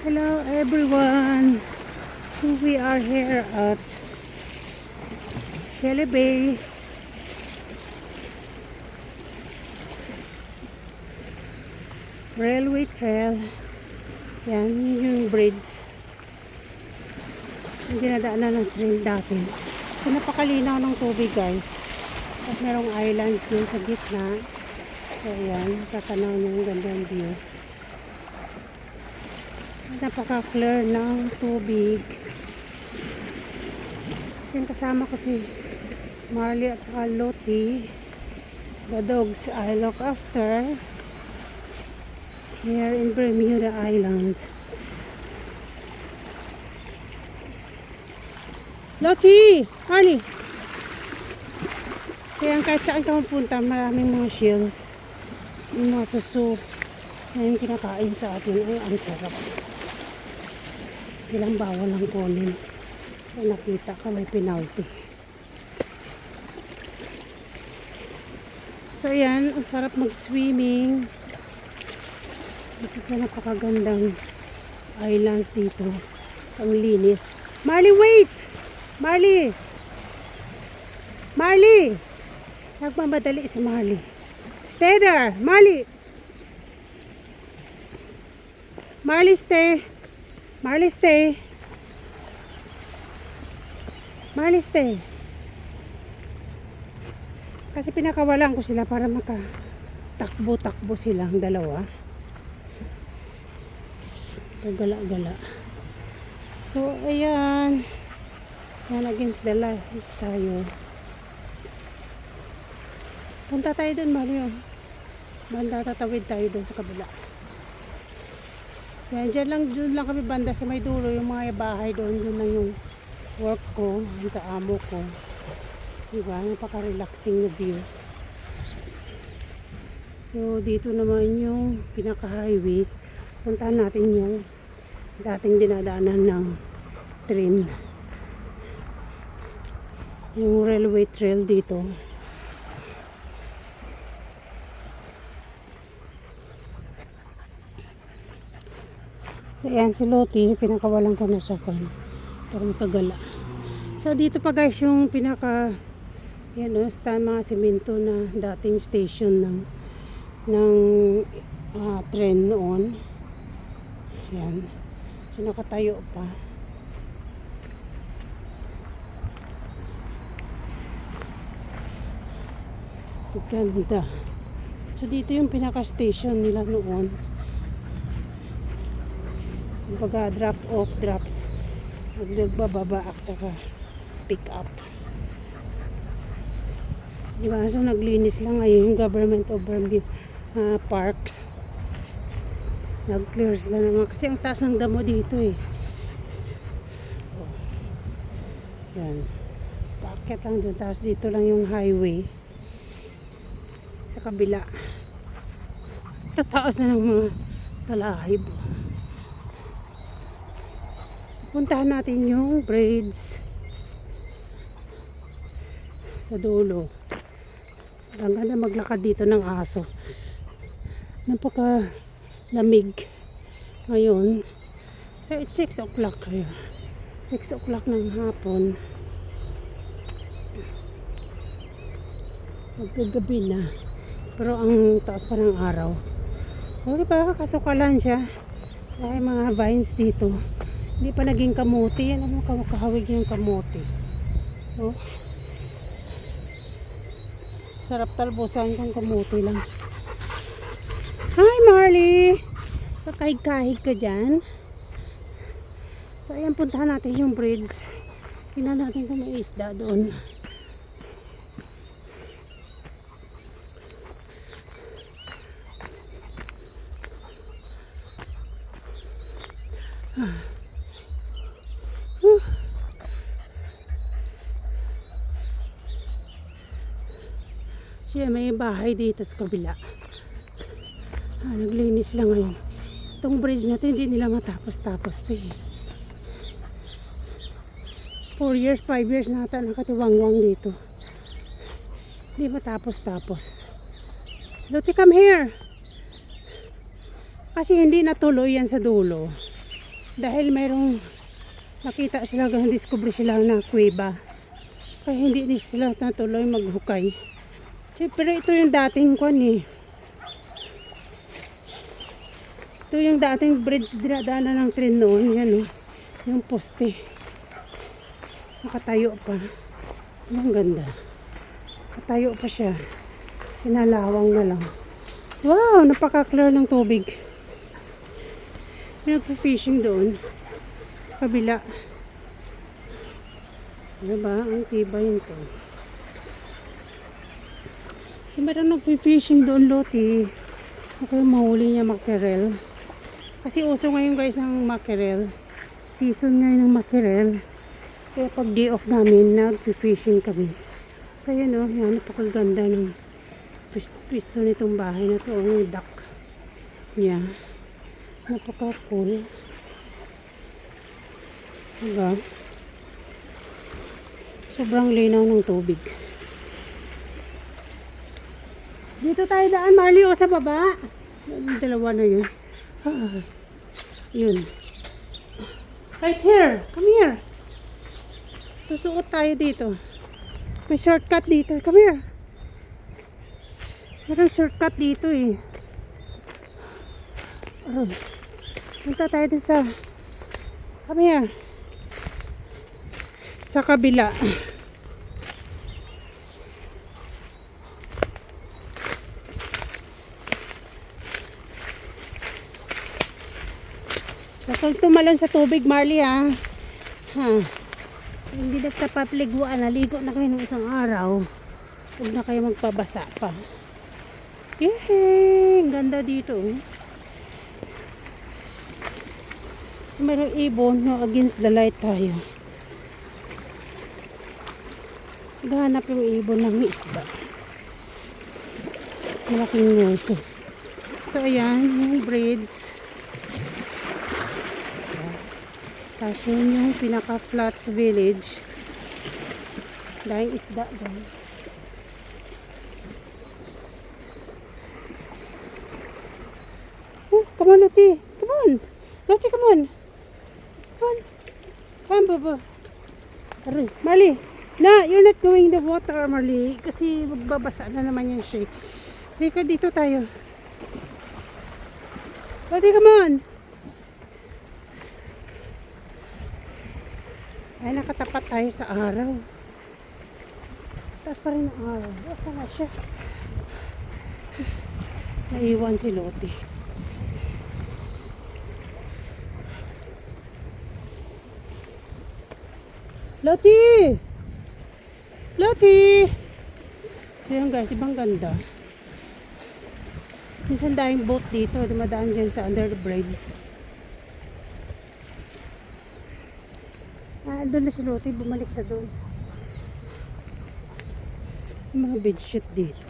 Hello everyone. So we are here at Shelly Bay. Railway trail. Yan yung bridge. Yung dinadaanan ng train dati. So, napakalinaw ng tubig guys. At merong island dun sa gitna. So yan, tatanaw nyo yung gandang view. Napaka-clear ng tubig. Yan, kasama ko si Marley at saka Lottie. The dogs I look after here in Bermuda Islands. Lottie! Marley! Kaya kahit saan ka mapunta, maraming mga shells. Yung mga suso na yung kinakain sa atin. Ay, ang sarap. Ilang bawal ang kunin. So, nakita ka, may penalty. So, ayan. Ang sarap mag-swimming. Dito sa napakagandang islands dito. Ang linis. Marley, wait! Marley! Marley! Nagmamadali si Marley. Stay there! Marley! Marley, stay! Marley, stay. Marley, stay. Kasi pinakawalan ko sila para makatakbo-takbo silang dalawa. Gala-gala. So, ayan. Yan, against the light tayo. So, punta tayo dun, Mario. Banda, tatawid tayo dun sa kabila. Yan, dyan lang kami banda sa may dulo, yung mga bahay doon, yun lang yung work ko, sa amo ko. Diba, napaka-relaxing na view. So, dito naman yung pinaka-highway. Puntahan natin yung dating dinadaanan ng train. Yung railway trail dito. So, ayan si Lottie, pinakawalan ko na siya kan para makagala. So, dito pa guys yung yan o, mga semento na dating station ng train noon. Yan. So, nakatayo pa. Ganda. So, dito yung pinaka-station nila noon. Kumbaga drop off, nagbababa at saka pick up. Diba? So naglinis lang ngayon yung government of Bermuda parks. Nag-clear sila naman kasi ang taas ng damo dito eh. Oh. Yan. Paakyat lang doon, tapos dito lang yung highway sa kabila. Tataas na ng mga talahib. Puntahan natin yung bridge sa dulo. Ang ganda maglakad dito ng aso. Napaka lamig ngayon. So it's 6 o'clock here. 6 o'clock ng hapon. Magagabi na. Pero ang taas pa ng araw. O diba, kasukalan siya. Dahil mga vines dito. Hindi pa naging kamuti. Yan ang kahawig yung kamuti. Oh. Sarap talbusan kung kamuti lang. Hi Marley! Kakahig-kahig ka dyan. So ayan, puntahan natin yung bridge. Tingnan natin kung may isda doon. Siya, may bahay dito sa kabila. Naglinis lang ngayon. Itong bridge na ito, hindi nila matapos-tapos ito eh. 4 years, 5 years na ata nakatiwangwang dito. Hindi matapos-tapos. Lottie, come here! Kasi hindi natuloy yan sa dulo. Dahil mayroong nakita sila, discover sila na kuweba. Kaya hindi ni sila natuloy maghukay. Pero ito yung dating kwan eh. Ito yung dating bridge dinadaanan ng tren noon. Yan oh. Yung poste. Nakatayo pa. Ang ganda. Nakatayo pa siya. Pinalawang na lang. Wow! Napaka-clear ng tubig. May nagpo-fishing doon. Sa kabila. Diba? Ang tibay nito. Kasi meron nagpo-fishing doon, Loti. Ako yung mahuli niya mackerel. Kasi uso ngayon guys ng mackerel. Season ngayon ng mackerel. Kaya pag day off namin, nag-fishing kami. So yan o, yan, napakaganda ng pwesto nitong bahay na to. Yung duck niya. Napaka-cool. Diba? Sobrang linaw ng tubig. Dito tayo daan, Marley, o sa baba. Yung dalawa na yun. Ah, yun. Right here. Come here. Susuot tayo dito. May shortcut dito. Come here. Merong shortcut dito eh. Oh. Punta tayo dito sa... Come here. Sa kabila. Huwag tumalon sa tubig, Marley, ha. Hindi na sa papliguan. Naligo na kayo ng isang araw. Huwag na kayo magpabasa pa. Yehey! Ang ganda dito. So, mayroong ibon. No, against the light tayo. Naghahanap yung ibon ng isda. Malaking nguso. So, ayan. Yung braids. Tapos yun yung pinaka-flats village. Dahil isda doon. Oh, come on, Loti. Come on. Loti, come on. Come on. Come, Baba. Aray, Marley. Na, you're not going in the water, Marley. Kasi magbabasa na naman yung shake. Rika, dito tayo. Loti, come on. Ay, nakatapat tayo sa araw. Taas pa rin ang araw. Asa na siya? Naiwan si Loti. Loti! Loti! Ayan guys, di ba ang ganda? Minsan dahing boat dito. Dumadaan dyan sa under the bridge. Doon na si Loti, bumalik sa doon. Mga bedsheet dito.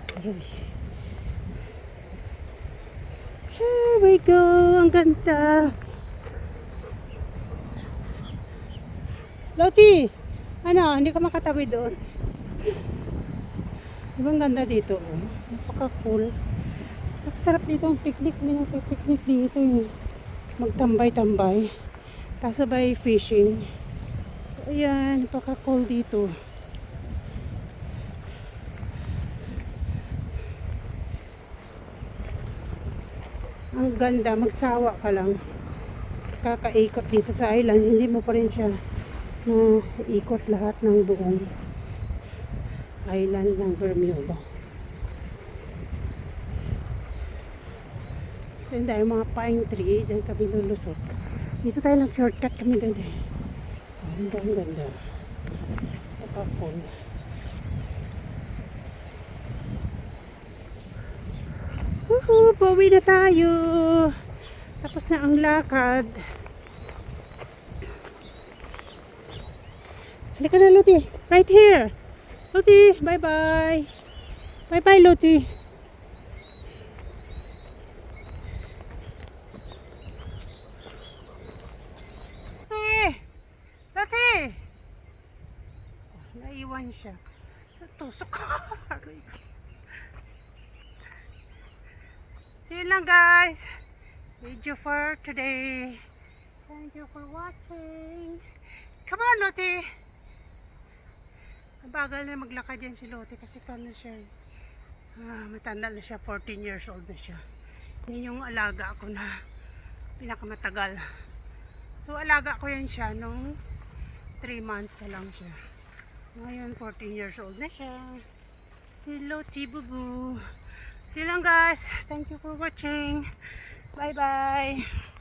Here we go! Ang ganda! Loti! Ano, hindi ka makatabi doon. Diba ang ganda dito? Oh? Napaka-cool. Napasarap dito ang picnic. May nagpipicnic dito yung magtambay-tambay. Kasabay fishing. So, ayan. Napaka-cool dito. Ang ganda. Magsawa ka lang. Kakaikot dito sa island. Hindi mo pa rin siya na ikot lahat ng buong island ng Bermuda. So, yun dahil mga pine tree. Diyan kami lulusot. Dito tayo nag-shortcut kami doon eh. Ang ganda. Napaka-cool. Woohoo! Pauwi na tayo! Tapos na ang lakad. Halika na, Loti. Right here. Loti, bye-bye. Bye-bye, Loti. Loti! Naiwan siya. Tusok ko. So, yun lang guys. Video for today. Thank you for watching. Come on, Lottie! Ang bagal na maglakad yan si Lottie kasi kano siya. Matanda na siya, 14 years old na siya. Yan yung alaga ko na pinakamatagal. So, alaga ko yan siya nung 3 months pa lang siya. Ngayon, 14 years old na siya. Si Lottie Bubu. See you lang guys. Thank you for watching. Bye-bye.